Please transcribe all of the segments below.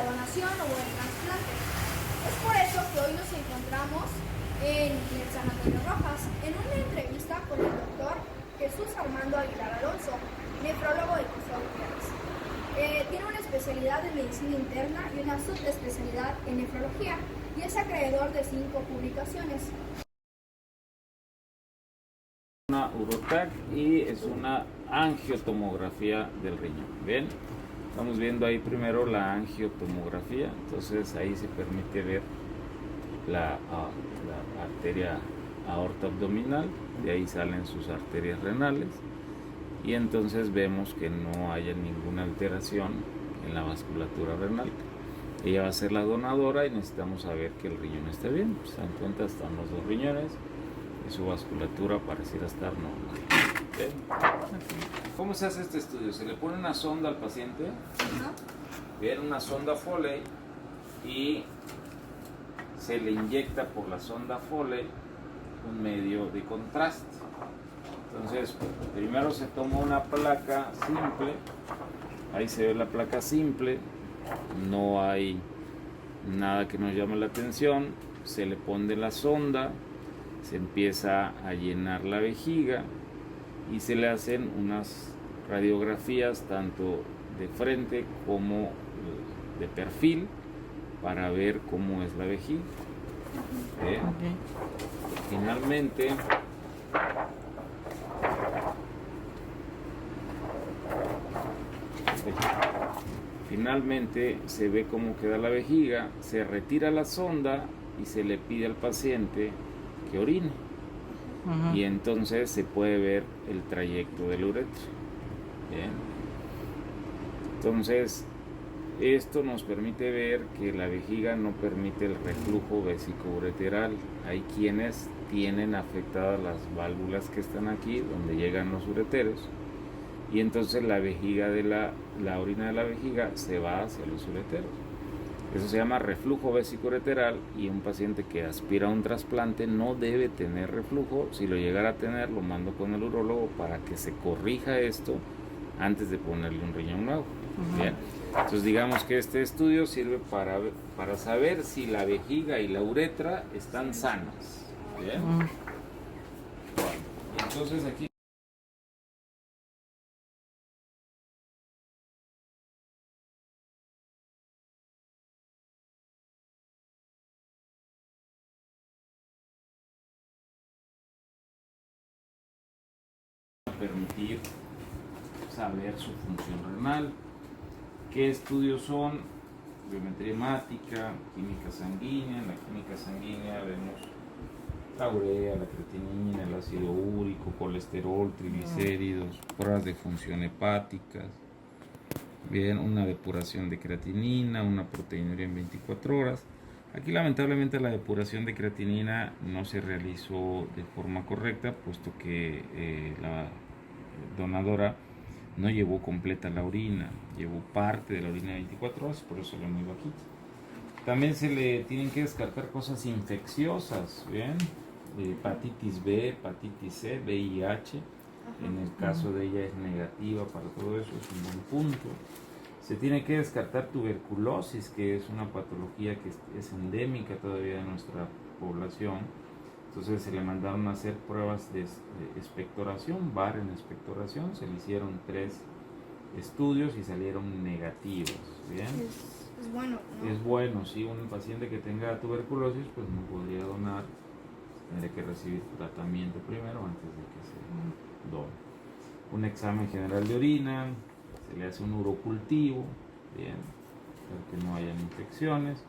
donación o el trasplante. Es por eso que hoy nos encontramos en el Sanatorio Rojas, en una entrevista con el doctor Jesús Armando Aguilar Alonso, nefrólogo de Gustavo Gutiérrez. Tiene una especialidad en medicina interna y una subespecialidad en nefrología y es acreedor de 5 publicaciones. Una urotac y es una angiotomografía del riñón. Bien, estamos viendo ahí primero la angiotomografía, entonces ahí se permite ver la arteria aorta abdominal, de ahí salen sus arterias renales y entonces vemos que no haya ninguna alteración en la vasculatura renal. Ella va a ser la donadora y necesitamos saber que el riñón esté bien. Pues, se dan cuenta, están los 2 riñones y su vasculatura pareciera estar normal. ¿Bien? ¿Cómo se hace este estudio? Se le pone una sonda al paciente, bien, una sonda Foley, y se le inyecta por la sonda Foley un medio de contraste. Entonces, primero se toma una placa simple, ahí se ve la placa simple, no hay nada que nos llame la atención, se le pone la sonda, se empieza a llenar la vejiga y se le hacen unas radiografías tanto de frente como de perfil para ver cómo es la vejiga. Finalmente se ve cómo queda la vejiga, se retira la sonda y se le pide al paciente que orine. Y entonces se puede ver el trayecto del uretra. Bien. Entonces, esto nos permite ver que la vejiga no permite el reflujo vesicoureteral. Hay quienes tienen afectadas las válvulas que están aquí, donde llegan los ureteros, y entonces la vejiga la orina de la vejiga se va hacia los ureteros. Eso se llama reflujo vesicoureteral, y un paciente que aspira a un trasplante no debe tener reflujo. Si lo llegara a tener, lo mando con el urólogo para que se corrija esto antes de ponerle un riñón nuevo. Bien. Entonces digamos que este estudio sirve para saber si la vejiga y la uretra están sanas. Bien. Entonces aquí permitir saber su función renal. ¿Qué estudios son? Biometría hemática, química sanguínea. En la química sanguínea vemos la urea, la creatinina, el ácido úrico, colesterol, triglicéridos, pruebas de función hepáticas. Bien, una depuración de creatinina, una proteinuria en 24 horas. Aquí lamentablemente la depuración de creatinina no se realizó de forma correcta, puesto que la donadora no llevó completa la orina, llevó parte de la orina de 24 horas, por eso salió muy bajita. También se le tienen que descartar cosas infecciosas, ¿bien? Hepatitis B, hepatitis C, VIH. En el caso de ella es negativa para todo eso, es un buen punto. Se tiene que descartar tuberculosis, que es una patología que es endémica todavía de nuestra población. Entonces se le mandaron a hacer pruebas de expectoración, VAR en expectoración. Se le hicieron 3 estudios y salieron negativos. ¿Bien? Es bueno, ¿no? Es bueno, si un paciente que tenga tuberculosis pues no podría donar, tendría que recibir tratamiento primero antes de que se done. Un examen general de orina, se le hace un urocultivo, bien, para que no hayan infecciones.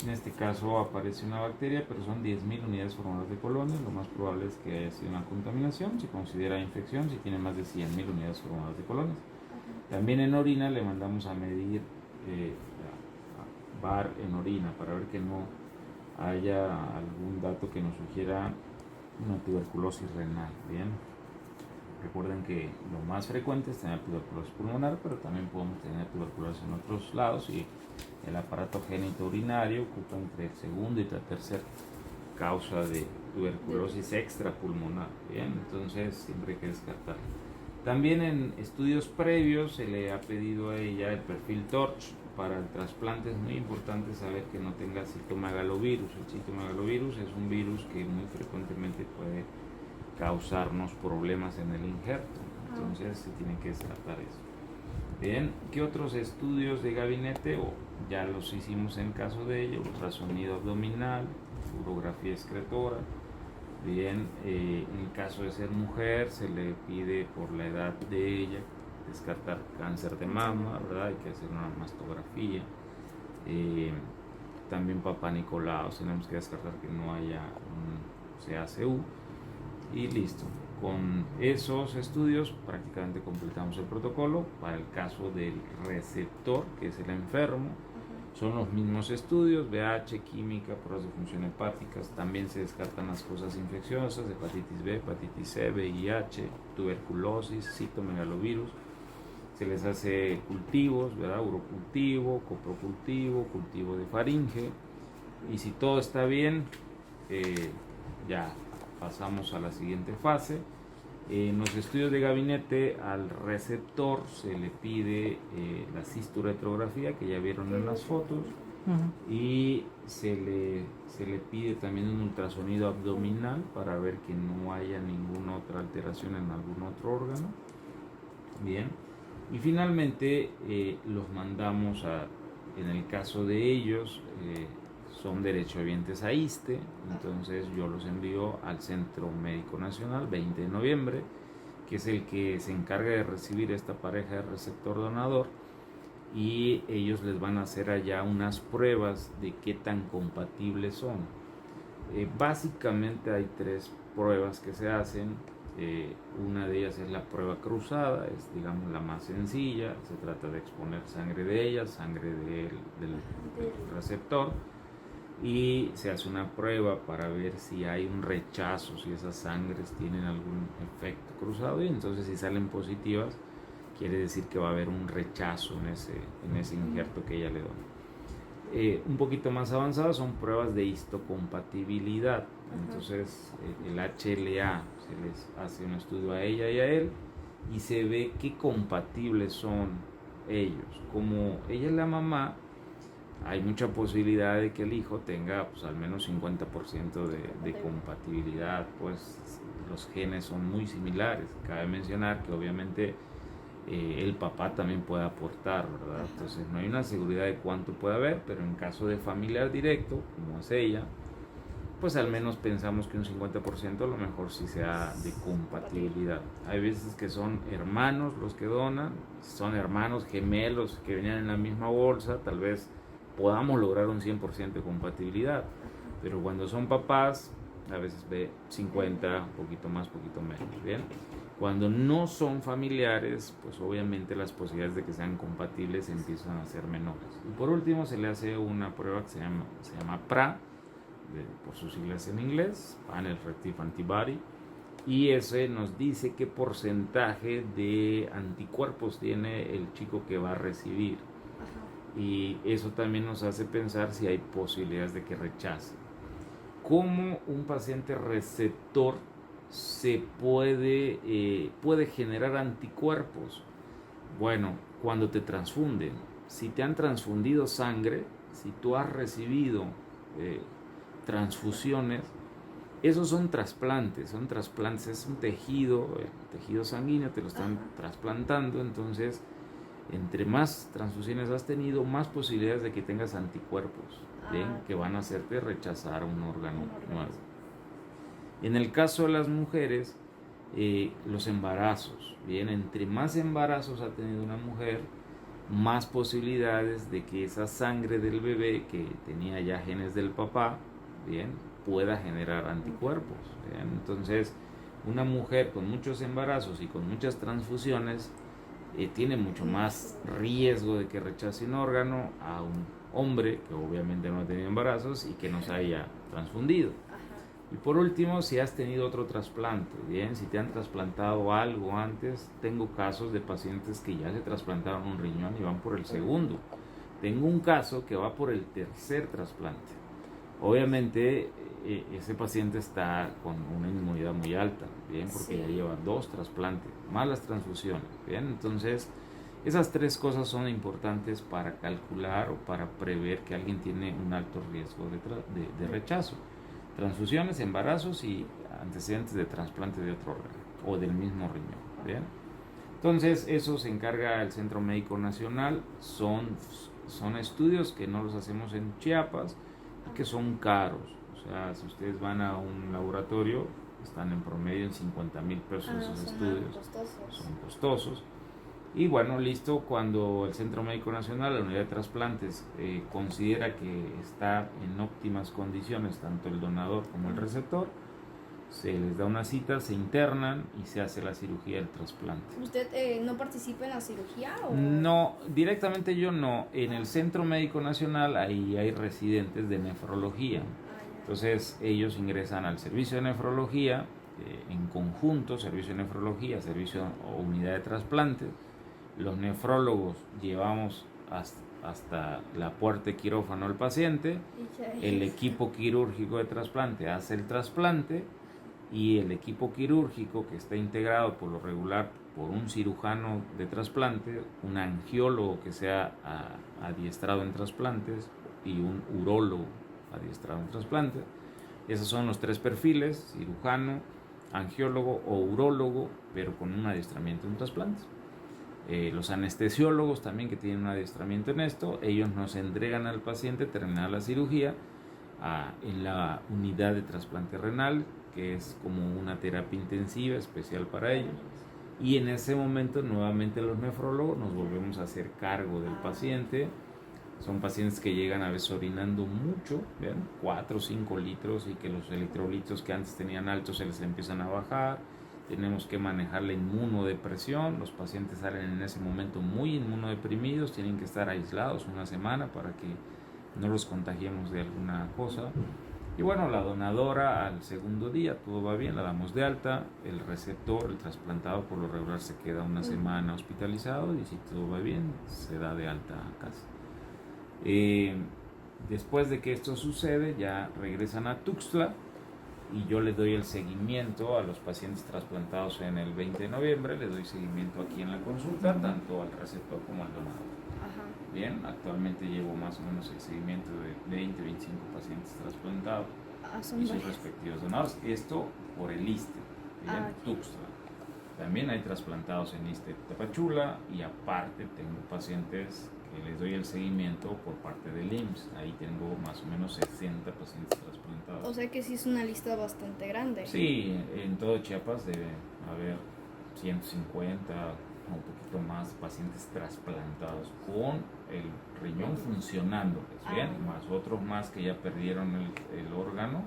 En este caso aparece una bacteria, pero son 10.000 unidades formadoras de colonias. Lo más probable es que haya sido una contaminación. Se considera infección si tiene más de 100.000 unidades formadoras de colonias. También en orina le mandamos a medir VAR en orina para ver que no haya algún dato que nos sugiera una tuberculosis renal. Bien. Recuerden que lo más frecuente es tener tuberculosis pulmonar, pero también podemos tener tuberculosis en otros lados, y el aparato genitourinario ocupa entre el segundo y la tercera causa de tuberculosis extrapulmonar. Bien, entonces siempre hay que descartarlo. También en estudios previos se le ha pedido a ella el perfil TORCH, para el trasplante es muy importante saber que no tenga citomegalovirus. El citomegalovirus es un virus que muy frecuentemente puede causarnos problemas en el injerto, entonces se tiene que descartar eso. Bien, ¿qué otros estudios de gabinete? Ya los hicimos en caso de ella: ultrasonido abdominal, urografía excretora. Bien, en el caso de ser mujer se le pide por la edad de ella descartar cáncer de mama, ¿verdad? Hay que hacer una mastografía. También Papá Nicolau, tenemos que descartar que no haya un CACU y listo. Con esos estudios prácticamente completamos el protocolo. Para el caso del receptor, que es el enfermo, son los mismos estudios: VH, química, pruebas de función hepáticas. También se descartan las cosas infecciosas: hepatitis B, hepatitis C, VIH, tuberculosis, citomegalovirus. Se les hace cultivos, ¿verdad? Urocultivo, coprocultivo, cultivo de faringe. Y si todo está bien, ya pasamos a la siguiente fase. En los estudios de gabinete, al receptor se le pide la cistoretrografía, que ya vieron en las fotos, y se le pide también un ultrasonido abdominal para ver que no haya ninguna otra alteración en algún otro órgano. Bien, y finalmente los mandamos en el caso de ellos, son derechohabientes a ISSSTE, entonces yo los envío al Centro Médico Nacional 20 de noviembre, que es el que se encarga de recibir esta pareja de receptor donador, y ellos les van a hacer allá unas pruebas de qué tan compatibles son. Básicamente hay 3 pruebas que se hacen. Una de ellas es la prueba cruzada, es digamos la más sencilla. Se trata de exponer sangre de ella, sangre del receptor, y se hace una prueba para ver si hay un rechazo, si esas sangres tienen algún efecto cruzado, y entonces si salen positivas quiere decir que va a haber un rechazo en ese injerto que ella le da. Un poquito más avanzadas son pruebas de histocompatibilidad. Entonces el HLA, se les hace un estudio a ella y a él y se ve qué compatibles son ellos. Como ella es la mamá, hay mucha posibilidad de que el hijo tenga pues al menos 50% de compatibilidad, pues los genes son muy similares. Cabe mencionar que obviamente el papá también puede aportar, ¿verdad? Entonces no hay una seguridad de cuánto puede haber, pero en caso de familiar directo, como es ella, pues al menos pensamos que un 50% a lo mejor sí sea de compatibilidad. Hay veces que son hermanos los que donan, son hermanos gemelos que venían en la misma bolsa, tal vez podamos lograr un 100% de compatibilidad, pero cuando son papás, a veces ve 50, un poquito más, poquito menos, ¿bien? Cuando no son familiares, pues obviamente las posibilidades de que sean compatibles empiezan a ser menores. Y por último se le hace una prueba que se llama PRA, por sus siglas en inglés, Panel Reactive Antibody, y ese nos dice qué porcentaje de anticuerpos tiene el chico que va a recibir. Y eso también nos hace pensar si hay posibilidades de que rechace. ¿Cómo un paciente receptor se puede generar anticuerpos? Bueno, cuando te transfunden. Si te han transfundido sangre, si tú has recibido transfusiones, esos son trasplantes, es un tejido sanguíneo, te lo están trasplantando. Entonces, entre más transfusiones has tenido, más posibilidades de que tengas anticuerpos, ¿bien? Que van a hacerte rechazar un órgano nuevo. En el caso de las mujeres, los embarazos, ¿bien? Entre más embarazos ha tenido una mujer, más posibilidades de que esa sangre del bebé que tenía ya genes del papá, ¿bien?, pueda generar anticuerpos, ¿bien? Entonces, una mujer con muchos embarazos y con muchas transfusiones tiene mucho más riesgo de que rechace un órgano a un hombre que obviamente no ha tenido embarazos y que no se haya transfundido. Y por último, si has tenido otro trasplante, bien, si te han trasplantado algo antes. Tengo casos de pacientes que ya se trasplantaron un riñón y van por el segundo. Tengo un caso que va por el tercer trasplante. Obviamente ese paciente está con una inmunidad muy alta, bien, porque ya lleva 2 trasplantes, más las transfusiones, bien. Entonces Esas tres cosas son importantes para calcular o para prever que alguien tiene un alto riesgo de rechazo. Transfusiones, embarazos y antecedentes de trasplante de otro órgano o del mismo riñón. ¿Bien? Entonces, eso se encarga el Centro Médico Nacional. Son estudios que no los hacemos en Chiapas y que son caros. O sea, si ustedes van a un laboratorio, están en promedio en 50,000 pesos esos estudios. Son costosos. Y bueno, listo, cuando el Centro Médico Nacional, la unidad de trasplantes, considera que está en óptimas condiciones tanto el donador como el receptor, se les da una cita, se internan y se hace la cirugía del trasplante. ¿Usted no participa en la cirugía? ¿O? No, directamente yo no. En el Centro Médico Nacional ahí hay residentes de nefrología. Entonces ellos ingresan al servicio de nefrología, en conjunto, servicio de nefrología, servicio o unidad de trasplantes. Los nefrólogos llevamos hasta la puerta de quirófano al paciente, el equipo quirúrgico de trasplante hace el trasplante y el equipo quirúrgico, que está integrado por lo regular por un cirujano de trasplante, un angiólogo que sea adiestrado en trasplantes y un urólogo adiestrado en trasplantes. Esos son los tres perfiles: cirujano, angiólogo o urólogo, pero con un adiestramiento en trasplantes. Los anestesiólogos también, que tienen un adiestramiento en esto, ellos nos entregan al paciente terminada la cirugía en la unidad de trasplante renal, que es como una terapia intensiva especial para ellos, y en ese momento nuevamente los nefrólogos nos volvemos a hacer cargo del paciente. Son pacientes que llegan a veces orinando mucho, ¿ven? 4 o 5 litros, y que los electrolitos que antes tenían altos se les empiezan a bajar. Tenemos que manejar la inmunodepresión. Los pacientes salen en ese momento muy inmunodeprimidos, tienen que estar aislados una semana para que no los contagiemos de alguna cosa. Y bueno, la donadora al segundo día, todo va bien, la damos de alta. El receptor, el trasplantado, por lo regular se queda una semana hospitalizado, y si todo va bien, se da de alta a casa. Después de que esto sucede, ya regresan a Tuxtla y yo les doy el seguimiento a los pacientes trasplantados en el 20 de noviembre. Les doy seguimiento aquí en la consulta, tanto al receptor como al donador. Bien, actualmente llevo más o menos el seguimiento de 20, 25 pacientes trasplantados y sus respectivos donadores. Esto por el ISSSTE, en Tuxtla. También hay trasplantados en ISSSTE Tapachula, y aparte tengo pacientes que les doy el seguimiento por parte del IMSS. Ahí tengo más o menos 60 pacientes trasplantados. O sea que sí es una lista bastante grande. Sí, en todo Chiapas debe haber 150 o un poquito más pacientes trasplantados con el riñón funcionando, bien, más otros más que ya perdieron el órgano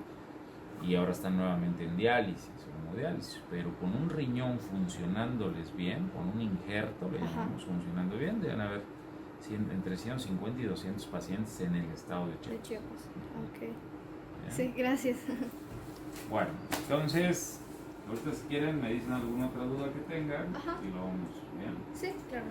y ahora están nuevamente en diálisis o hemodiálisis, pero con un riñón funcionándoles bien, con un injerto, le llamamos funcionando bien, deben haber entre 150 y 200 pacientes en el estado de Chiapas. De Chiapas, ok. Sí, gracias. Bueno, entonces, ahorita si quieren me dicen alguna otra duda que tengan y lo vamos bien. Sí, claro.